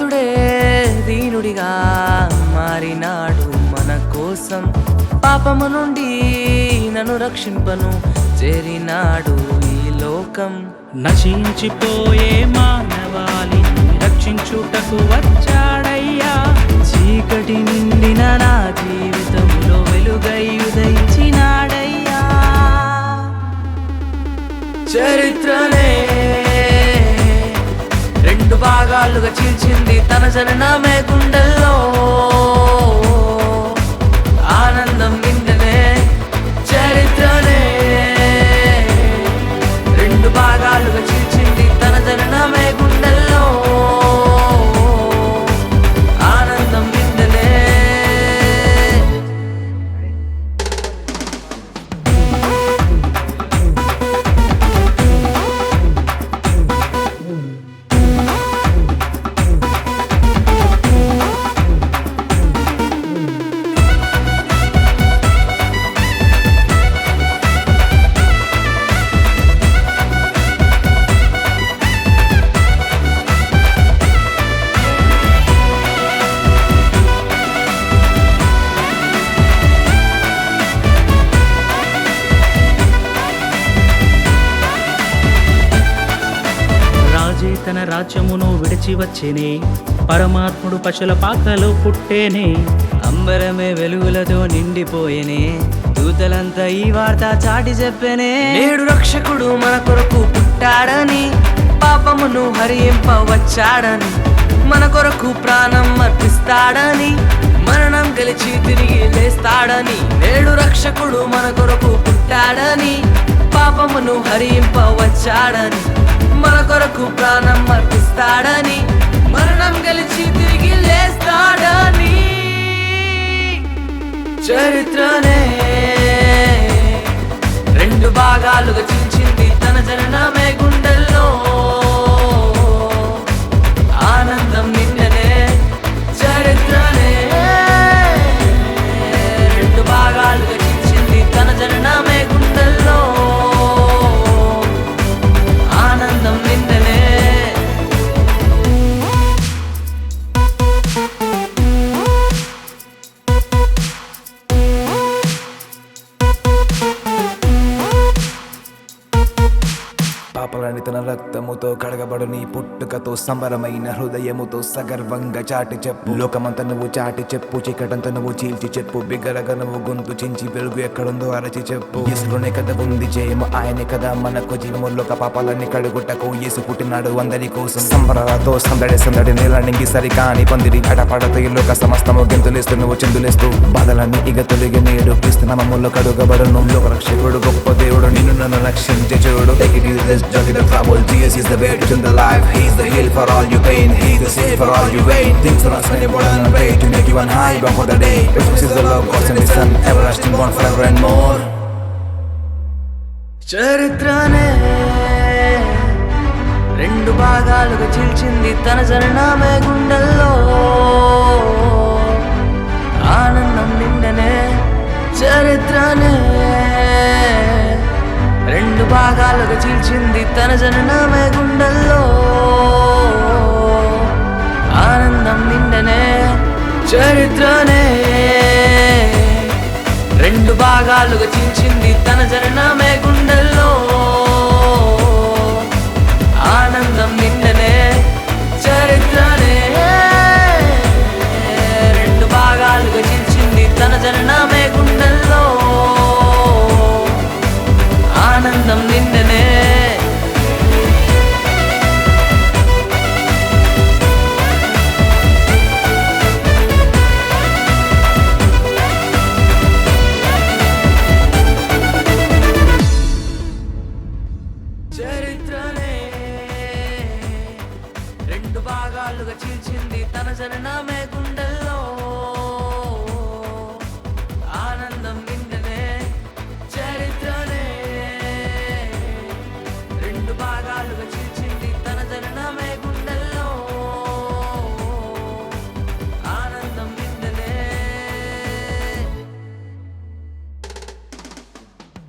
నాథుడే దీనుడిగా మారినాడు మన కోసం, పాపము నుండి నన్ను రక్షింపను చేరినాడు ఈ లోకం. నశించిపోయే మానవాళిని రక్షించుటకు వచ్చాడయ్యా. చీకటి నిండిన నా జీవితంలో వెలుగై ఉదయించినాడయ్యా. చరిత్రనే రెండు భాగాలుగా చీల్చింది తన జననమే గుండెల్లో ఆనందం నిండనే. చరిత్రనే రెండు భాగాలుగా చీల్చింది తన జననమే గుండెల్లో ఆనందం నిండనే. రాజే తన రాజ్యమును విడిచి వచ్చేనే, పరమాత్ముడు పశుల పాకలో పుట్టేనే. అంబరమే వెలుగులతో నిండిపోయేనే, దూతలంతా ఈ వార్త చాటి చెప్పేనే. నేడు రక్షకుడు మన కొరకు పుట్టాడని, పాపమును హరింపవచ్చాడని, మన కొరకు ప్రాణం అర్పిస్తాడని, మరణం గెలిచి తిరిగి లేస్తాడని. నేడు రక్షకుడు మన కొరకు పుట్టాడని, పాపమును హరింపవచ్చాడని, మన కొరకు ప్రాణం అర్పిస్తాడని, మరణం గెలిచి తిరిగి లేస్తాడని. చరిత్రనే రెండు భాగాలుగా చీల్చింది తన జననమే గుండెల్లో ఆనందం నిండనే. చరిత్రనే రెండు భాగాలుగా చీల్చింది తన జననమే గుండెల్లో ఆనందం నిండనే. పాపలని తన రక్తముతో కడగబడు నీ పుట్టుకతో సంబరమైన హృదయముతో సగర్వంగా చాటి చెప్పు. లోకమంతా నువ్వు చాటి చెప్పు, చీకటంతా నువ్వు చీల్చి చెప్పు. బిగ్గరగా నువ్వు గొంతు చించి వెలుగు ఎక్కడుందో అరచి చెప్పు. యేసులోనే కదా ఉంది జయము, ఆయనే కదా మనకు జీవము. లోక పాపాలన్నీ కడుగుటకు యేసు పుట్టినాడు అందరి కోసం. సంబరాలతో సందడి సందడి నీళ్ళనింగి సరికాని పందిరి అడపడతో ఈ లోక సమస్తము గెంతులేస్తూ నువ్వు చిందులేస్తూ. బాధలన్నీ ఇక తొలిగి నేడు క్రీస్తు నామములో కడుగబడును. లోక రక్షకుడు గొప్ప దేవుడు, నిన్ను నన్ను రక్షించే చూడు. Jockey the trouble, Jesus is the way to the life. He's the heal for all your pain, He's the save for all your pain. Things are not spending more than a way to make you on high bound for the day. Precious is the love, God and His Son, everlasting born forever and more. చరిత్రనే రెండు భాగాలుగా చీల్చింది తన జననమే గుండెల్లో ఆనందం నిండనే. చరిత్రనే రెండు భాగాలుగా చీల్చింది తన జననమే గుండెల్లో ఆనందం నిండనే. చరిత్రనే రెండు భాగాలుగా చీల్చింది తన జననమే గుండెల్లో ఆనందం నిండనే. చరిత్రనే రెండు భాగాలుగా చీల్చింది తన జననమే గుండెల్లో ఆనందం నిండనే. చరిత్రనే రెండు భాగాలుగా చీల్చింది తన జననమే గుండెల్లో